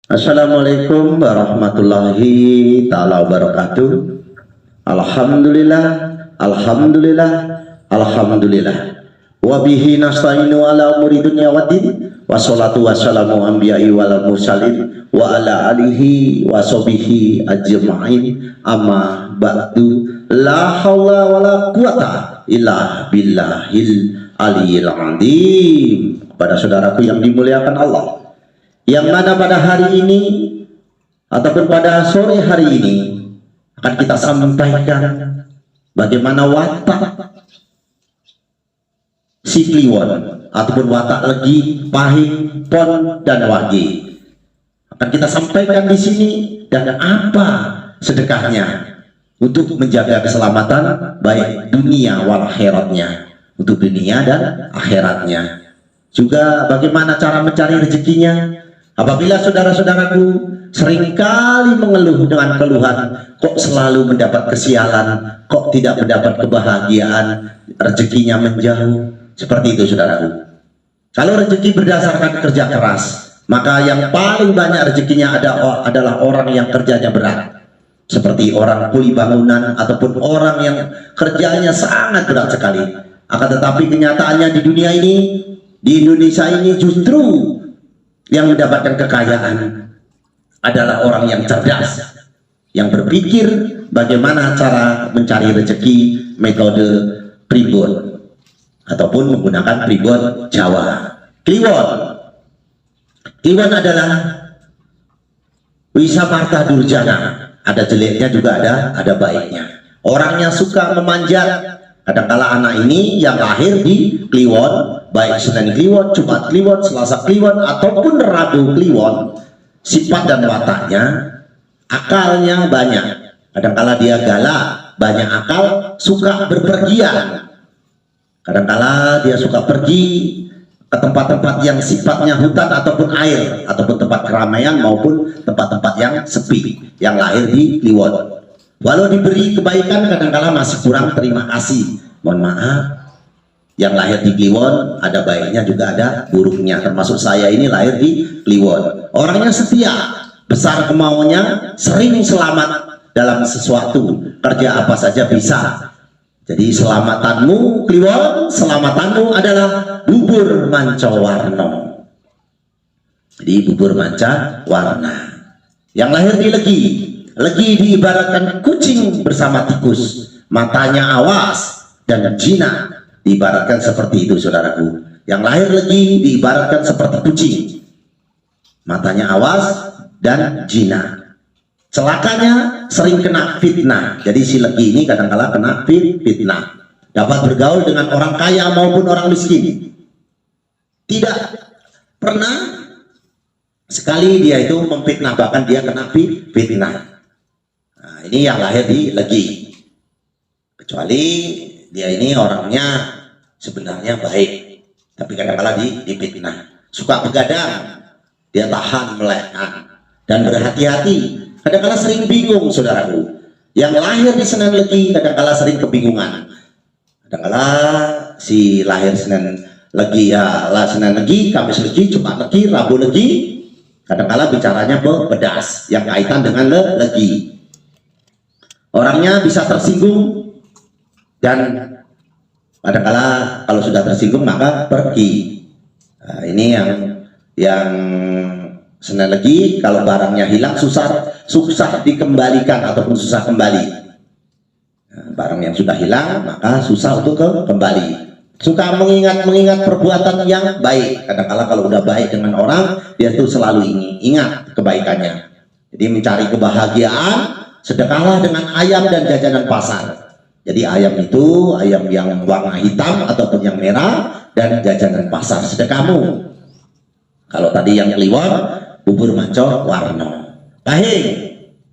Assalamualaikum warahmatullahi taala wabarakatuh. Alhamdulillah, alhamdulillah, alhamdulillah. Wa bihi nasta'inu ala umuri dunya waddin. Wassalatu wassalamu anbiya'i wal mursalin wa ala alihi wa sahbihi ajma'in. Amma ba'du. La haula wala quwata illa billahil aliyil azim. Kepada saudaraku yang dimuliakan Allah, yang mana pada hari ini ataupun pada sore hari ini akan kita sampaikan bagaimana watak si kliwon ataupun watak legi, pahing, pon, dan wage. Akan kita sampaikan di sini dan apa sedekahnya untuk menjaga keselamatan baik dunia wal akhiratnya, untuk dunia dan akhiratnya. Juga bagaimana cara mencari rezekinya. Apabila saudara-saudaraku seringkali mengeluh dengan keluhan, kok selalu mendapat kesialan, kok tidak mendapat kebahagiaan, rezekinya menjauh, seperti itu saudaraku. Kalau rezeki berdasarkan kerja keras, maka yang paling banyak rezekinya adalah orang yang kerjanya berat, seperti orang kuli bangunan ataupun orang yang kerjanya sangat berat sekali. Akan tetapi kenyataannya di dunia ini, di Indonesia ini, justru yang mendapatkan kekayaan adalah orang yang cerdas, yang berpikir bagaimana cara mencari rezeki metode pribon ataupun menggunakan pribon Jawa. Kliwon adalah Wisa Marta Durjana, ada jeleknya juga ada baiknya. Orangnya suka memanjat. Kadangkala anak ini yang lahir di Kliwon, baik Senin Kliwon, Jumat Kliwon, Selasa Kliwon, ataupun Rabu Kliwon, sifat dan wataknya, akalnya banyak. Kadangkala dia galak, banyak akal, suka berpergian. Kadangkala dia suka pergi ke tempat-tempat yang sifatnya hutan ataupun air, ataupun tempat keramaian maupun tempat-tempat yang sepi, yang lahir di Kliwon. Walau diberi kebaikan, kadangkala masih kurang terima kasih. Mohon maaf, yang lahir di Kliwon ada baiknya juga ada buruknya. Termasuk saya ini lahir di Kliwon. Orangnya setia, besar kemauannya, sering selamat dalam sesuatu, kerja apa saja bisa. Jadi selamatanmu Kliwon, selamatanmu adalah bubur mancawarna. Jadi bubur mancawarna. Yang lahir di Legi diibaratkan kucing bersama tikus, matanya awas, dan jinak diibaratkan seperti itu saudaraku. Yang lahir Legi diibaratkan seperti kucing, matanya awas dan jinak. Celakanya sering kena fitnah. Jadi si Legi ini kadang-kala kena fitnah, dapat bergaul dengan orang kaya maupun orang miskin. Tidak pernah sekali dia itu memfitnah, bahkan dia kena fitnah. Nah, ini yang lahir di Legi. Kecuali dia ini orangnya sebenarnya baik, tapi kadang-kala difitnah. Suka begadang, dia tahan melekan dan berhati-hati. Kadang-kala sering bingung saudaraku. Yang lahir di Senin Legi kadang-kala sering kebingungan. Kadang-kala si lahir Senin Legi, ya lah Senin Legi, Kamis Legi, Jumat Legi, Rabu Legi, kadang-kala bicaranya pedas yang kaitan dengan Legi. Orangnya bisa tersinggung dan kadang-kala kalau sudah tersinggung maka pergi. Nah, ini yang Senin Legi, kalau barangnya hilang susah dikembalikan ataupun susah kembali. Nah, barang yang sudah hilang maka susah untuk kembali. Suka mengingat perbuatan yang baik. Kadang-kala kalau udah baik dengan orang, dia tuh selalu ingat kebaikannya. Jadi mencari kebahagiaan, sedekahlah dengan ayam dan jajanan pasar. Jadi ayam itu ayam yang warna hitam ataupun yang merah dan jajanan pasar sedekahmu. Kalau tadi yang Kliwon, bubur mancawarna. Pahing,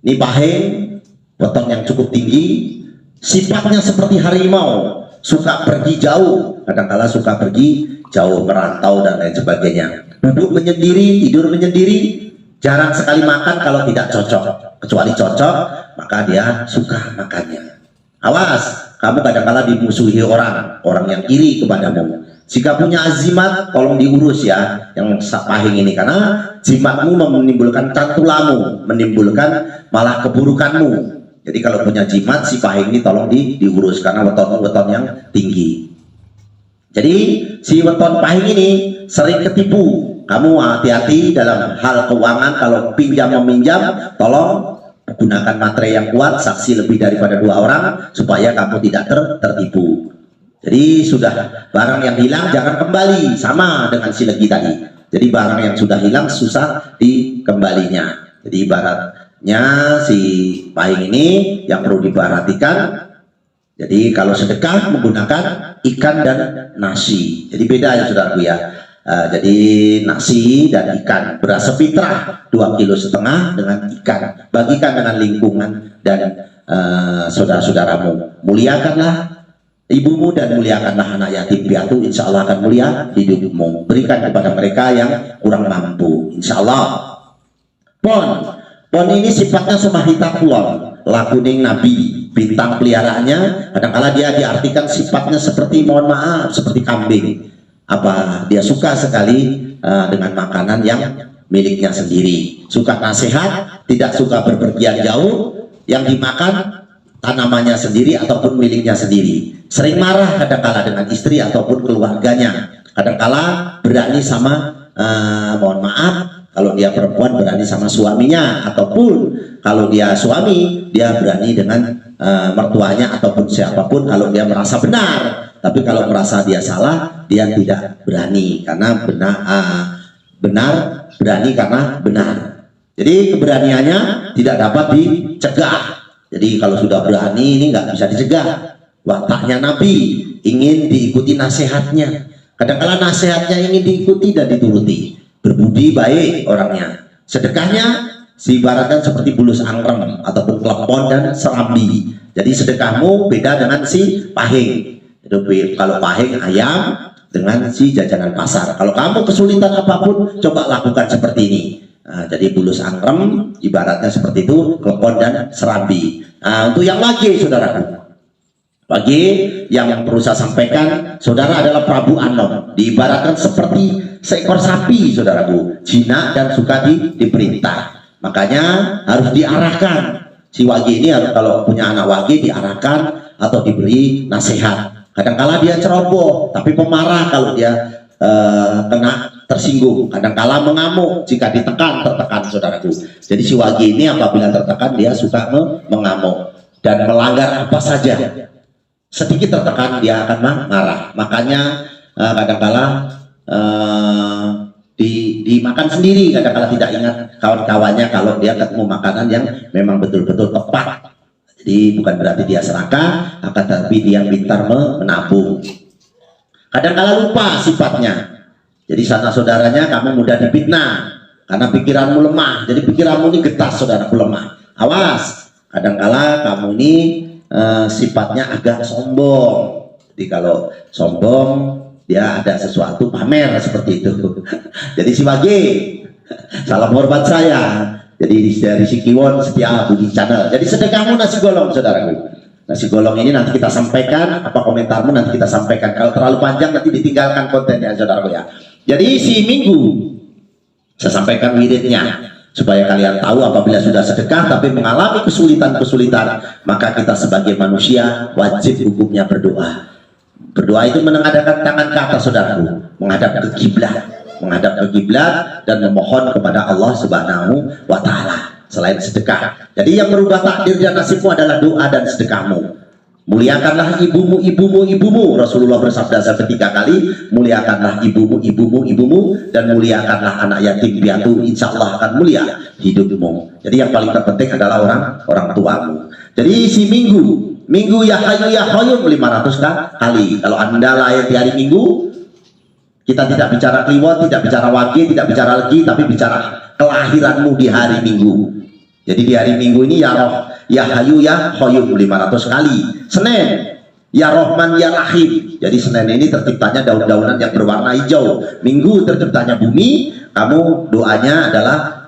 ini pahing, potong yang cukup tinggi, sifatnya seperti harimau, suka pergi jauh, kadang-kala suka pergi jauh, merantau dan lain sebagainya. Duduk menyendiri, tidur menyendiri, jarang sekali makan kalau tidak cocok. Kecuali cocok, maka dia suka makannya. Awas, kamu kadang-kala dimusuhi orang yang iri kepadamu. Jika punya azimat, tolong diurus ya yang pahing ini, karena jimatmu menimbulkan tantulamu, menimbulkan malah keburukanmu. Jadi kalau punya jimat si pahing ini tolong diurus karena weton-weton yang tinggi. Jadi si weton pahing ini sering ketipu. Kamu hati-hati dalam hal keuangan, kalau pinjam meminjam, tolong gunakan materai yang kuat, saksi lebih daripada 2 orang supaya kamu tidak tertipu. Jadi sudah barang yang hilang jangan kembali, sama dengan si legi tadi. Jadi barang yang sudah hilang susah dikembalinya. Jadi ibaratnya si pahing ini yang perlu diperhatikan. Jadi kalau sedekah menggunakan ikan dan nasi. Jadi beda ya saudaraku ya. Jadi nasi dan ikan, beras sepitrah 2,5 kilo dengan ikan. Bagikan dengan lingkungan dan saudara-saudaramu. Muliakanlah ibumu dan muliakanlah anak yatim piatu, insya Allah akan mulia hidupmu. Berikan kepada mereka yang kurang mampu, insya Allah. Pon ini sifatnya semahita kulon, lakuning nabi, bintang peliharaannya. Kadang-kala dia diartikan sifatnya seperti, mohon maaf, seperti kambing. Apa dia suka sekali dengan makanan yang miliknya sendiri, suka nasihat, tidak suka berpergian jauh, yang dimakan tanamannya sendiri ataupun miliknya sendiri. Sering marah kadang-kala dengan istri ataupun keluarganya. Kadang-kala berani sama mohon maaf, kalau dia perempuan berani sama suaminya, ataupun kalau dia suami dia berani dengan mertuanya ataupun siapapun kalau dia merasa benar. Tapi kalau merasa dia salah, dia tidak berani karena benar berani karena benar. Jadi keberaniannya tidak dapat dicegah. Jadi kalau sudah berani ini nggak bisa dicegah. Wataknya Nabi ingin diikuti nasihatnya. Kadang-kala nasihatnya ingin diikuti dan dituruti. Berbudi baik orangnya. Sedekahnya diibaratkan seperti bulus angkrem ataupun klepon dan serambi. Jadi sedekahmu beda dengan si pahing. Itu kalau pahing ayam dengan si jajanan pasar. Kalau kamu kesulitan apapun, coba lakukan seperti ini. Jadi bulus angkrem ibaratnya seperti itu, klepon dan serambi. Untuk yang lagi saudaraku, pagi yang perlu saya sampaikan, saudara adalah Prabu Anom, diibaratkan seperti seekor sapi saudaraku, jinak dan suka diperintah. Makanya harus diarahkan. Si wagi ini harus, kalau punya anak wagi, diarahkan atau diberi nasihat. Kadang-kala dia ceroboh, tapi pemarah kalau dia kena tersinggung. Kadang-kala mengamuk jika ditekan, tertekan saudaraku. Jadi si wagi ini apabila tertekan dia suka mengamuk dan melanggar apa saja. Sedikit tertekan dia akan marah. Makanya kadang-kala dimakan sendiri, kadang-kala tidak ingat kawan-kawannya kalau dia ketemu makanan yang memang betul-betul tepat. Jadi bukan berarti dia serakah, akan tapi dia pintar menabung. Kadang-kala lupa sifatnya. Jadi sana saudaranya kamu mudah difitnah karena pikiranmu lemah. Jadi pikiranmu ini getas saudaraku, lemah. Awas, kadang-kala kamu ini sifatnya agak sombong. Jadi kalau sombong dia ada sesuatu pamer seperti itu. Jadi si wagi, salam hormat saya. Jadi dari si Kiwon Setia Budi Channel. Jadi sedekahmu nasi golong saudaraku. Nasi golong ini nanti kita sampaikan, apa komentarmu nanti kita sampaikan. Kalau terlalu panjang nanti ditinggalkan kontennya saudaraku ya. Jadi si Minggu saya sampaikan wiridnya supaya kalian tahu apabila sudah sedekah tapi mengalami kesulitan-kesulitan, maka kita sebagai manusia wajib hukumnya berdoa. Berdoa itu menengadahkan tangan ke atas saudaraku, menghadap ke kiblat. Menghadap ke kiblat dan memohon kepada Allah Subhanahu wa Ta'ala selain sedekah. Jadi yang merubah takdir dan nasibmu adalah doa dan sedekahmu. Muliakanlah ibumu. Rasulullah bersabda ketiga kali, muliakanlah ibumu dan muliakanlah anak yatim piatu, insya Allah akan mulia hidupmu. Jadi yang paling terpenting adalah orang tuamu. Jadi si Minggu ya hayu ya qayyum 500 kali. Kalau Anda lahir di hari Minggu, kita tidak bicara kliwon, tidak bicara wagi, tidak bicara legi, tapi bicara kelahiranmu di hari Minggu. Jadi di hari Minggu ini ya roh, ya hayu, ya qayyum 500 kali. Senin, ya Rahman, ya Rahim. Jadi Senin ini terciptanya daun-daunan yang berwarna hijau. Minggu terciptanya bumi. Kamu doanya adalah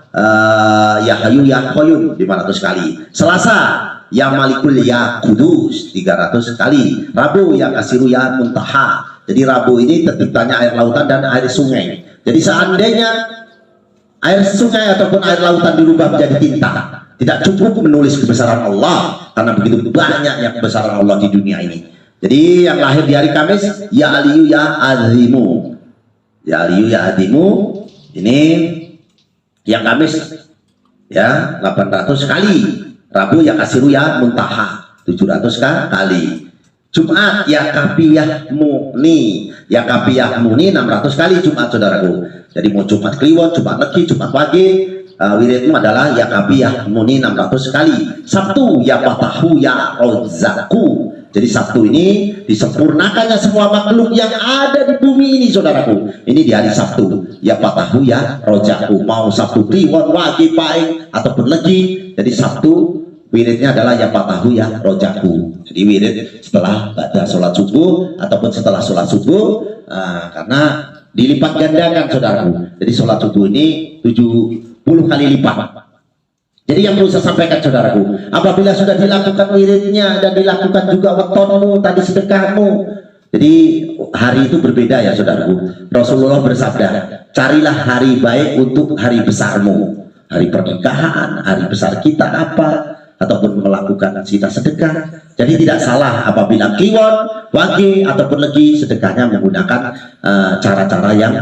ya hayu, ya qayyum 500 kali. Selasa, ya Malikul, ya Kudus 300 kali. Rabu, ya Kasiru, ya Muntaha Jadi Rabu ini terciptanya air lautan dan air sungai. Jadi seandainya air sungai ataupun air lautan dirubah menjadi tinta, tidak cukup menulis kebesaran Allah, karena begitu banyaknya kebesaran Allah di dunia ini. Jadi yang lahir di hari Kamis, ya Aliyu ya Azimu, ya Aliyu ya Azimu, ini yang Kamis ya 800 kali, Rabu ya Kasiru ya Muntaha 700 kali, Jumat ya Kapiyah Muni, ya Kapiyah Muni 600 kali Jumat, saudaraku. Jadi mau Jumat Kliwon, Jumat Legi, Jumat Wage, wiridmu adalah ya Kapiyah Muni 600 kali. Sabtu ya Fatahu ya Rozaku. Jadi Sabtu ini disempurnakannya semua makhluk yang ada di bumi ini, saudaraku. Ini di hari Sabtu ya Fatahu ya Rozaku. Mau Sabtu Kliwon, Wage, Paing ataupun Legi, jadi Sabtu wiridnya adalah ya Fatahu ya Rojaku. Jadi wirid setelah pada sholat subuh ataupun setelah sholat subuh, karena dilipat gandakan, saudaraku. Jadi sholat subuh ini 70 kali lipat. Jadi yang perlu saya sampaikan, saudaraku, apabila sudah dilakukan wiridnya dan dilakukan juga wetonmu tadi, sedekahmu, jadi hari itu berbeda ya, saudaraku. Rasulullah bersabda, carilah hari baik untuk hari besarmu, hari pernikahan, hari besar kita apa, ataupun melakukan kita sedekah. Jadi tidak salah apabila Kliwon, Wage ataupun Legi sedekahnya menggunakan cara-cara yang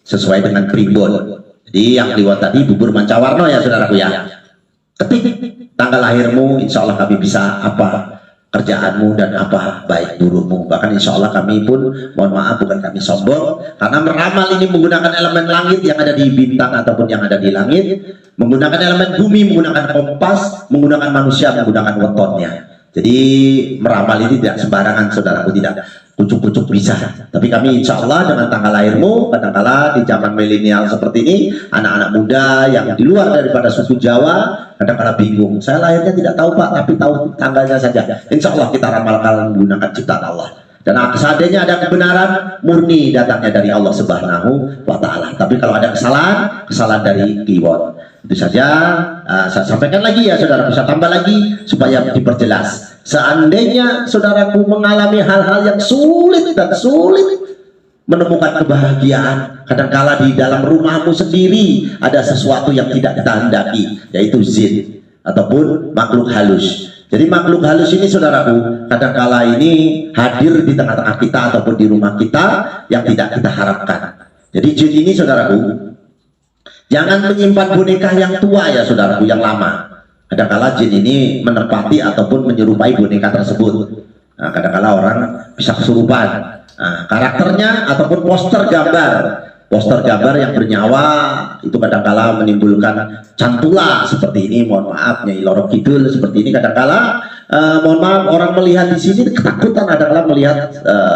sesuai dengan primbon. Jadi yang Kliwon tadi bubur mancawarno ya, saudaraku ya. Ketik tanggal lahirmu, insya Allah kami bisa apa kerjaanmu dan apa baik burukmu. Bahkan insya Allah kami pun, mohon maaf bukan kami sombong, karena meramal ini menggunakan elemen langit yang ada di bintang ataupun yang ada di langit, menggunakan elemen bumi, menggunakan kompas, menggunakan manusia, menggunakan wetonnya. Jadi meramal ini tidak sembarangan, saudaraku, tidak kucuk-kucuk bisa. Tapi kami insya Allah dengan tanggal lahirmu, kadangkala di zaman milenial seperti ini, anak-anak muda yang di luar daripada suku Jawa kadang-kala bingung, saya lahirnya tidak tahu Pak, tapi tahu tanggalnya saja. Insya Allah kita ramalkan menggunakan ciptaan Allah. Dan seandainya ada kebenaran, murni datangnya dari Allah Subhanahu wa Ta'ala. Tapi kalau ada kesalahan, kesalahan dari Kliwon. Itu saja. Saya sampaikan lagi ya, saudara, bisa tambah lagi supaya diperjelas. Seandainya saudaraku mengalami hal-hal yang sulit dan sulit menemukan kebahagiaan, kadangkala di dalam rumahmu sendiri ada sesuatu yang tidak kita hendaki, yaitu jin ataupun makhluk halus. Jadi makhluk halus ini, saudaraku, kadangkala ini hadir di tengah-tengah kita ataupun di rumah kita yang tidak kita harapkan. Jadi jin ini, saudaraku, jangan menyimpan boneka yang tua ya, saudaraku, yang lama. Kadangkala jin ini menempati ataupun menyerupai boneka tersebut. Nah, kadangkala orang bisa kesurupan. Nah, karakternya ataupun poster gambar yang bernyawa itu kadangkala menimbulkan cantula seperti ini. Mohon maaf, Nyai Loro Kidul seperti ini. Kadangkala mohon maaf, orang melihat di sini ketakutan adalah melihat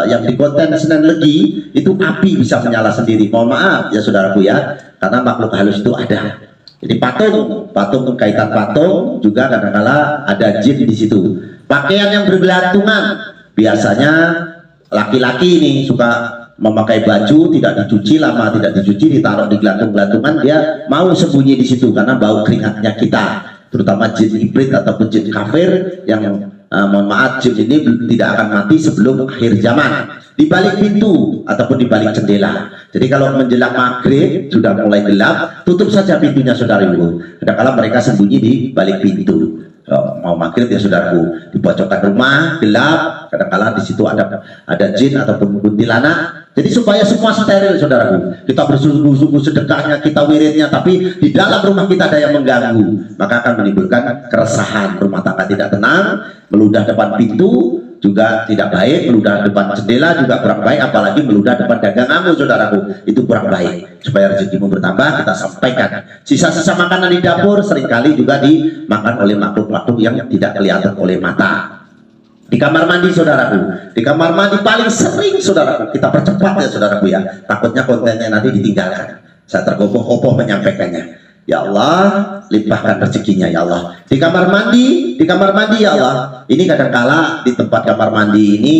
yang di konten Senen Legi itu api bisa menyala sendiri. Mohon maaf ya, saudaraku ya, karena makhluk halus itu ada. Jadi patung kaitan patung juga kadangkala ada jin di situ. Pakaian yang bergelantungan, biasanya laki-laki ini suka memakai baju tidak dicuci, lama tidak dicuci, ditaruh di gelantung-gelantungan, dia mau sembunyi di situ karena bau keringatnya kita, terutama jin ibrit ataupun jin kafir yang mohon maaf, jin ini tidak akan mati sebelum akhir zaman. Di balik pintu ataupun di balik jendela. Jadi kalau menjelang maghrib sudah mulai gelap, tutup saja pintunya, saudaraku. Kadang-kala mereka sembunyi di balik pintu. Mau maghrib ya, saudaraku, di pojokan rumah gelap, kadang-kala di situ ada jin ataupun kuntilanak. Jadi supaya semua steril, saudaraku, kita bersungguh-sungguh sedekahnya, kita wiridnya, tapi di dalam rumah kita ada yang mengganggu, maka akan menimbulkan keresahan, rumah tangga tidak tenang, meludah depan pintu juga tidak baik, meludah depan jendela juga kurang baik, apalagi meludah depan daganganmu, saudaraku, itu kurang baik. Supaya rezekimu bertambah, kita sampaikan sisa-sisa makanan di dapur seringkali juga dimakan oleh makhluk-makhluk yang tidak kelihatan oleh mata. Di kamar mandi, saudaraku, di kamar mandi paling sering, saudaraku, kita percepat ya, saudaraku ya, takutnya kontennya nanti ditinggalkan. Saya tergopoh-gopoh menyampaikannya. Ya Allah, limpahkan rezekinya ya Allah. Di kamar mandi ya Allah. Ini kadangkala di tempat kamar mandi ini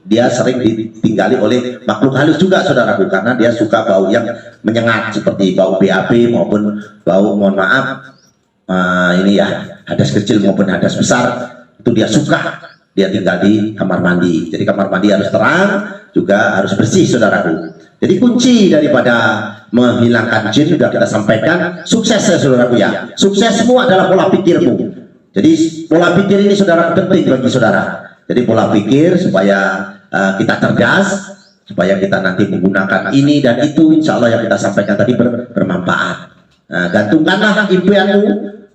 dia sering ditinggali oleh makhluk halus juga, saudaraku, karena dia suka bau yang menyengat seperti bau BAB maupun bau, mohon maaf, ini ya, hadas kecil maupun hadas besar, itu dia suka. Dia tinggal di kamar mandi. Jadi kamar mandi harus terang, juga harus bersih saudaraku. Jadi kunci daripada menghilangkan jin sudah kita sampaikan, sukses ya saudaraku ya. Suksesmu adalah pola pikirmu. Jadi pola pikir ini saudara penting bagi saudara. Jadi pola pikir supaya kita cerdas, supaya kita nanti menggunakan ini dan itu, insya Allah yang kita sampaikan tadi bermanfaat. Gantungkanlah impianmu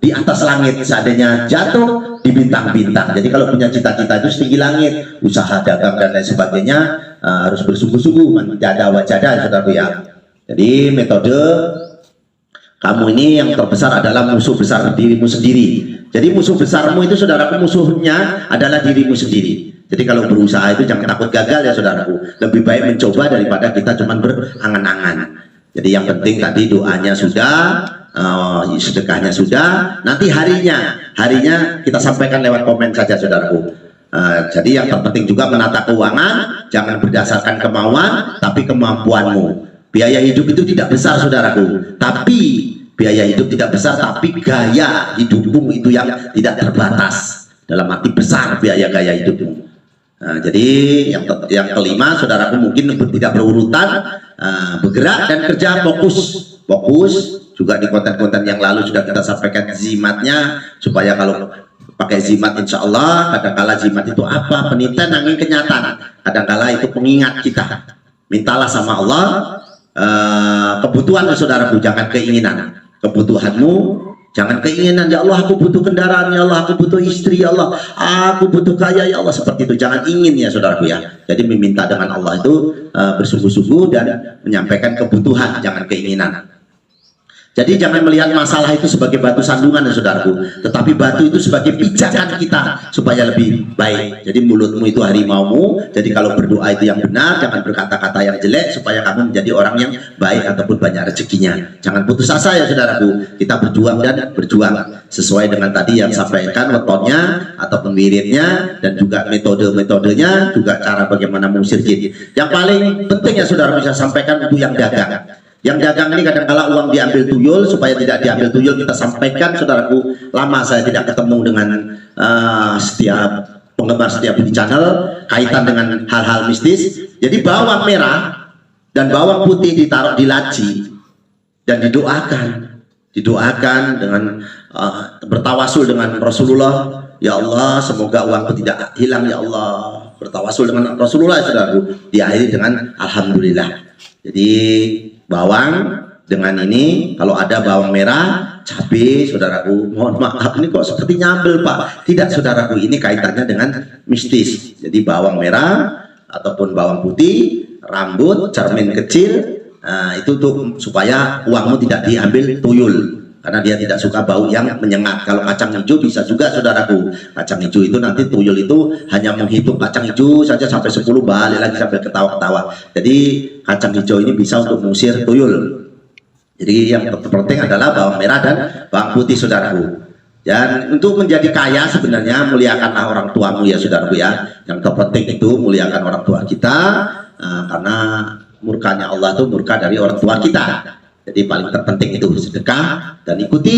di atas langit, seandainya jatuh di bintang-bintang. Jadi kalau punya cita-cita itu setinggi langit, usaha dagang dan lain sebagainya harus bersungguh-sungguh, menjaga wajada saudaraku ya. Jadi metode kamu ini yang terbesar adalah musuh besar dirimu sendiri. Jadi musuh besarmu itu saudaraku, musuhnya adalah dirimu sendiri. Jadi kalau berusaha itu jangan takut gagal ya saudaraku. Lebih baik mencoba daripada kita cuma berangan-angan. Jadi yang penting tadi doanya sudah, sedekahnya sudah. Nanti harinya kita sampaikan lewat komen saja saudaraku. Jadi yang terpenting juga menata keuangan, jangan berdasarkan kemauan, tapi kemampuanmu. Biaya hidup itu tidak besar saudaraku, tapi biaya hidup tidak besar, tapi gaya hidupmu itu yang tidak terbatas. Dalam arti besar biaya-gaya hidupmu. Jadi yang kelima saudaraku mungkin tidak berurutan, bergerak dan kerja fokus juga di konten-konten yang lalu sudah kita sampaikan zimatnya, supaya kalau pakai zimat insya Allah kadangkala zimat itu apa? Peniten angin kenyataan, kadangkala itu pengingat kita. Mintalah sama Allah kebutuhan saudaraku, jangan keinginan. Kebutuhanmu jangan keinginan, ya Allah aku butuh kendaraan, ya Allah aku butuh istri, ya Allah aku butuh kaya, ya Allah, seperti itu. Jangan ingin ya saudaraku ya. Jadi meminta dengan Allah itu bersungguh-sungguh dan menyampaikan kebutuhan, jangan keinginan. Jadi jangan melihat masalah itu sebagai batu sandungan ya saudaraku, tetapi batu itu sebagai pijakan kita supaya lebih baik. Jadi mulutmu itu harimaumu, jadi kalau berdoa itu yang benar, jangan berkata-kata yang jelek, supaya kamu menjadi orang yang baik ataupun banyak rezekinya. Jangan putus asa ya saudaraku, kita berjuang dan berjuang sesuai dengan tadi yang sampaikan wetonnya ataupun wiridnya, dan juga metode-metodenya, juga cara bagaimana mengusir jin. Yang paling penting ya saudara bisa sampaikan untuk yang dagang. Yang dagang ini kadang-kala uang diambil tuyul, supaya tidak diambil tuyul kita sampaikan saudaraku. Lama saya tidak ketemu dengan setiap penggemar setiap di channel kaitan dengan hal-hal mistis. Jadi bawang merah dan bawang putih ditaruh di laci dan didoakan dengan bertawasul dengan Rasulullah, ya Allah semoga uangku tidak hilang ya Allah. Bertawasul dengan Rasulullah saudaraku, diakhiri dengan alhamdulillah. Jadi bawang dengan ini, kalau ada bawang merah, cabai, saudaraku, mohon maaf ini kok seperti nyambel Pak. Tidak saudaraku, ini kaitannya dengan mistis. Jadi bawang merah ataupun bawang putih, rambut, cermin kecil, itu tuh supaya uangmu tidak diambil tuyul, karena dia tidak suka bau yang menyengat. Kalau kacang hijau bisa juga saudaraku, kacang hijau itu nanti tuyul itu hanya menghitung kacang hijau saja sampai 10, balik lagi sampai ketawa-ketawa. Jadi kacang hijau ini bisa untuk mengusir tuyul. Jadi yang terpenting adalah bawang merah dan bawang putih saudaraku. Dan untuk menjadi kaya sebenarnya muliakanlah orang tuamu ya saudaraku ya. Yang terpenting itu muliakan orang tua kita, karena murkanya Allah itu murka dari orang tua kita. Jadi paling terpenting itu sedekah, dan ikuti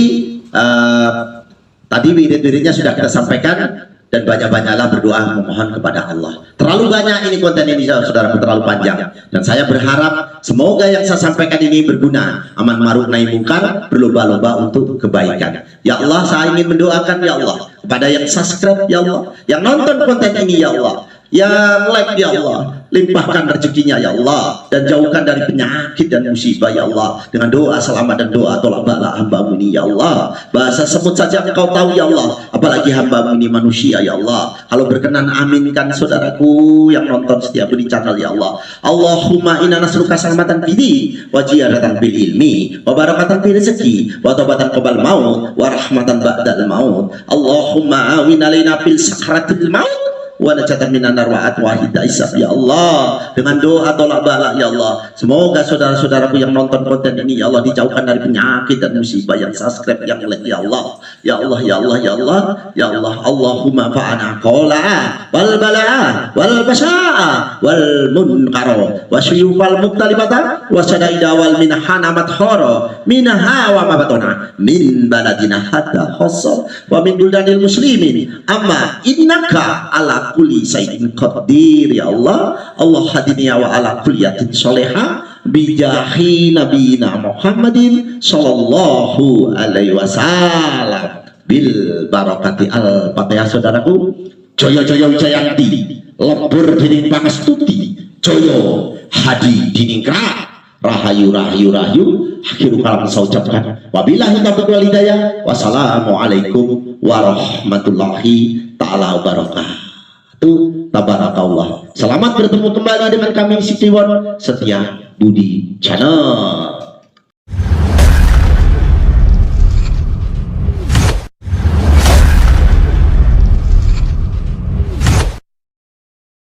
tadi wirid-wiridnya sudah kita sampaikan, dan banyak-banyaklah berdoa memohon kepada Allah. Terlalu banyak ini konten ini saudaraku, terlalu panjang, dan saya berharap semoga yang saya sampaikan ini berguna, aman ma'ruf nahi mungkar, berlomba-lomba untuk kebaikan. Ya Allah, saya ingin mendoakan ya Allah kepada yang subscribe ya Allah, yang nonton konten ini ya Allah, yang like ya Allah, limpahkan rezekinya ya Allah, dan jauhkan dari penyakit dan musibah ya Allah, dengan doa selamat dan doa tolak bala hamba-Mu ini ya Allah. Bahasa semut saja Engkau tahu ya Allah, apalagi hamba-Mu ini manusia ya Allah. Kalau berkenan aminkan saudaraku yang nonton setiap di channel ya Allah. Allahumma inna nasruka salamatan fidi wa ziyadatan bil ilmi wa barakatan fil rezeki wa taubatan qabal maut wa rahmatan ba'dal maut. Allahumma awin alaina fil sakratil maut wa najatan minan nar wa atwahida isab ya Allah. Dengan doa tolak bala ya Allah, semoga saudara-saudaraku yang nonton konten ini ya Allah dijauhkan dari penyakit dan musibah, yang subscribe, yang like ya Allah. Ya Allah ya Allah ya Allah ya Allah. Allahumma fa'ana qala wal bala'a wal basha'a wal munkara wa syuyufal muktalibata wa sadaida wal minhana madhara minha wa mabatona min baladina hatta khassa wa min buldanil muslimin amma innaka ala ala kulli syai'in qadir ya Allah. Allah hadini wa ala kulliyatin sholihah bijahi nabiyina Muhammadin sallallahu alaihi wasallam bil barakati al fatihah. Saudaraku, jaya jaya wijayanti lebur dening pangestuti, jaya hadi diningkrak, rahayu rahayu rahayu. Akhirul kalam saya ucapkan wabillahi taufiq wal hidayah. Wassalamualaikum warahmatullahi taala wabarakatuh. Tabarakallah. Selamat bertemu kembali dengan kami si Kliwon Setia Budi Channel.